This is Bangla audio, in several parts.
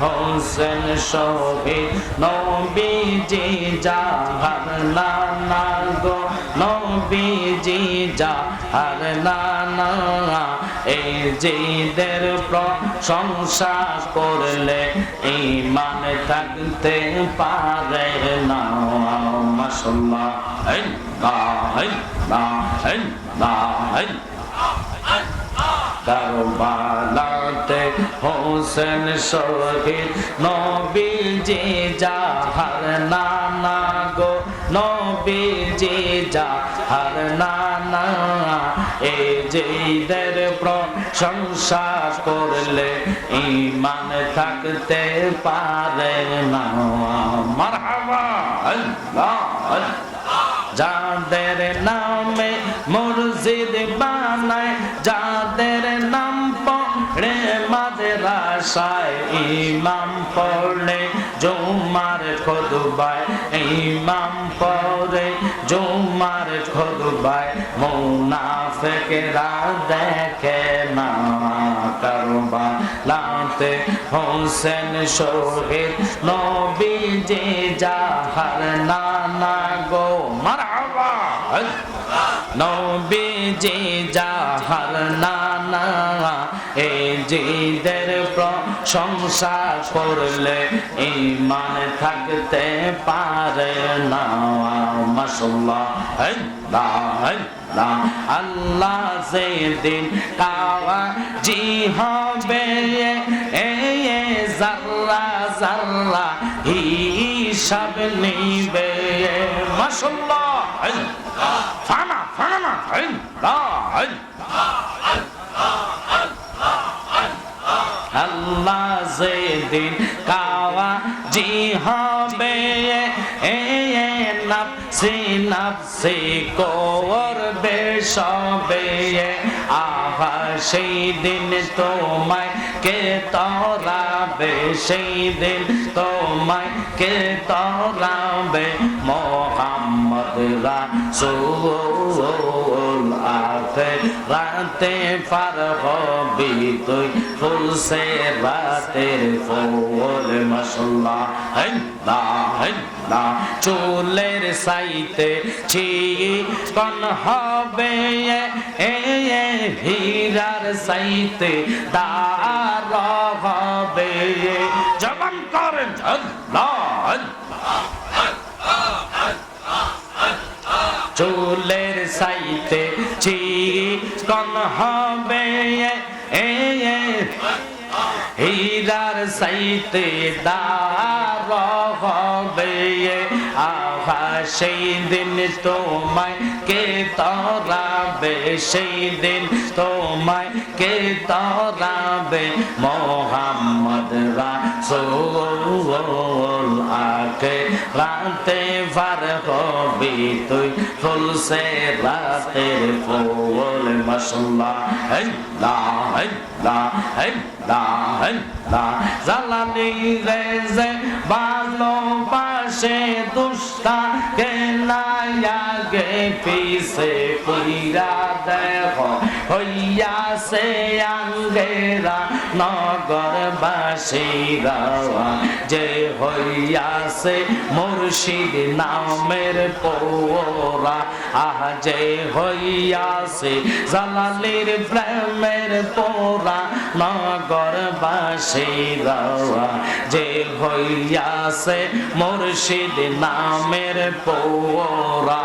হোসেন শহীদ নবীজি যাহার নানা গো নবীজি যাহার নানা এই জিদের প্রশংসা করলে ঈমান থাকতে পারে না মাশাআল্লাহ কারবালাতে হোসেন শহীদ নবীজি যাহার নানা গো নবীজি যাহার নানা এই জিদের প্রশংসা করলে ঈমান থাকতে পারে না মারহাবা আল্লাহ যাদের নামে মসজিদ বানায় যাদের নাম পড়ে মাদ্রাসায় ইমাম পড়ে জুমার খুতবায় ইমাম পড়ে জুমার খুতবায় মুনাফিকরা দেখে না কারবালাতে হোসেন শহীদ নবীজি যাহার নানা গো মারহাবা নবীজি যাহার নানা এই জিদের প্রশংসা করলে ঈমান থাকতে পারে না মাশাআল্লাহ আল্লাহ যেদিন কাওয়াজি হবে যারা যারা হিসাব নিবে মাশাআল্লাহ ফানা ফানা আল্লাহ যেদিন কাওয়াজি হবে নাফসি নাফসি করবে সবে আহা সেই দিন তোমায় কে তরাবে সেই দিন তোমায় কে তরাবে মোহাম্মদ রাসূল আখিরাতে পার হবি তুই ফুল সে রাতের ফুল মাশাআল্লাহ চুলের সাইতে চিকন হবে হীরার সাইতে দার হবে জবান করেন আল্লাহ চুলের সাইতে চিকন হবে হীরার সাইতে দার হবে আহা সেই দিন তোমায় কে তরাবে সেই দিন তোমায় কে তরাবে মোহাম্মদ রাসূল আখিরাতে পার হবি তুই ফুল সে রাতের ফুল মাশাআল্লাহ জালালি রেজে ভালোবাসে দুষ্টাকে নায়াগে পিছে কইরা দেখো হইয়াছে আঙ্গেরা নগরবাসীরা যে হইয়াছে মুর্শিদ নামের পোরা আহ যে হইয়াছে জালালির প্রেমের পোরা নগরবাসীরা যে হইয়াছে মুর্শিদ নামের পোরা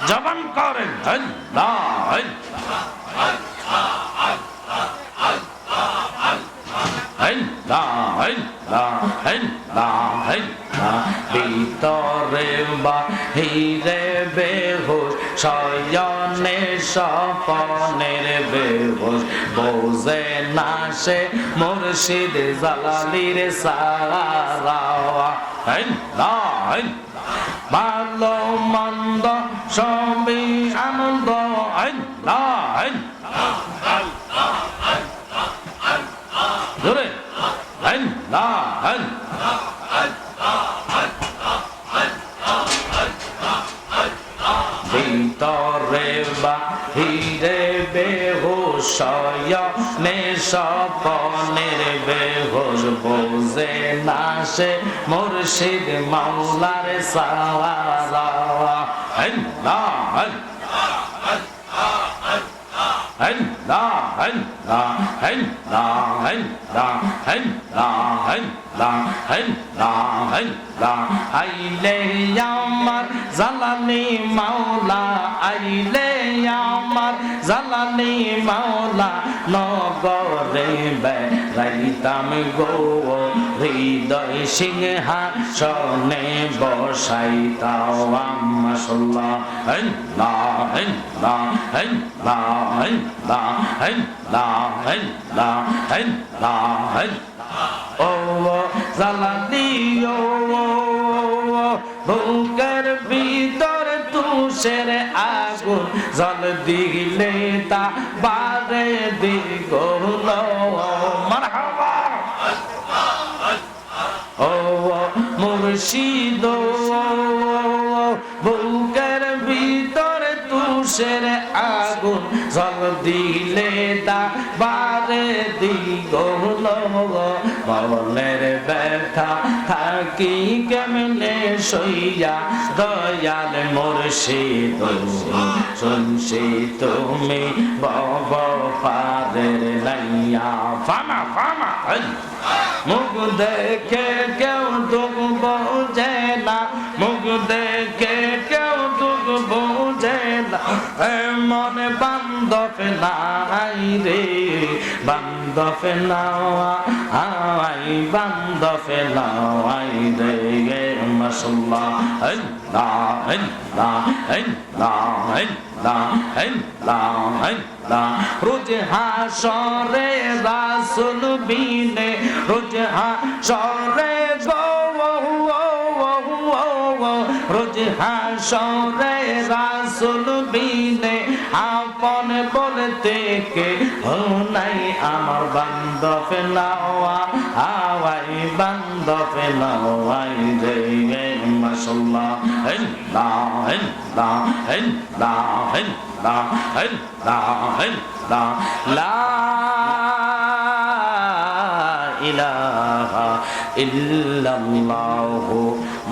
জবান করেন ভিতরে বাহিরে বেহুশ শয়নে স্বপনের বেহুশ বোঝে না সে মুর্শিদ জালালির সারা ভালো মন্দ সবই আনন্দ জোরে ভিতরে বাহিরে বেহুশ শয়নে স্বপনের বেহুশ বোঝে না সে মুর্শিদ মাওলার সারা আল্লাহ আইলে আমার জালানি মাওলা আইলে আমার জালানি মাওলা নগরে বেড়াইতাম গো হৃদয় সিংহাসনে বসাইতাও মাশাআল্লাহ ও জালালি ও বুকের ভিতর তুষের আগুন জল দিলে তা বারে দ্বিগুণ মারহাবা ও মুর্শিদ বুকের ভিতর তুষের আগুন জল দিলে তা বারে দ্বিগুণ মনের ব্যথা থাকি কেমনে সইয়া দয়াল মুর্শিদ শুনছি তুমি বব পারের নাইয়া ফামা ফামা মুখ দেখে কেউ দুঃখ বোঝে না মুখ দেখে কেউ দুঃখ বোঝে না মন বান্ধব নাই রে বান্ধব নাই বান্ধব নাই রে মাশাআল্লাহ রোজ হাসরে রাসূল বিনে রোজ হাসরে রোজ হাসরে রাসূল বিনে আপন বলতে কে নাই আমার বান্ধব নাওয়া আওয়াই বান্ধব নাওয়াই রে মাশাআল্লাহ লা ইলাহা ইল্লাল্লাহু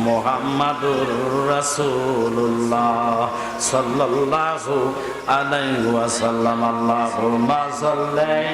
মুহাম্মাদুর রাসূলুল্লাহ সাল্লাল্লাহু আলাইহি ওয়াসাল্লাম আল্লাহুম্মা সাল্লি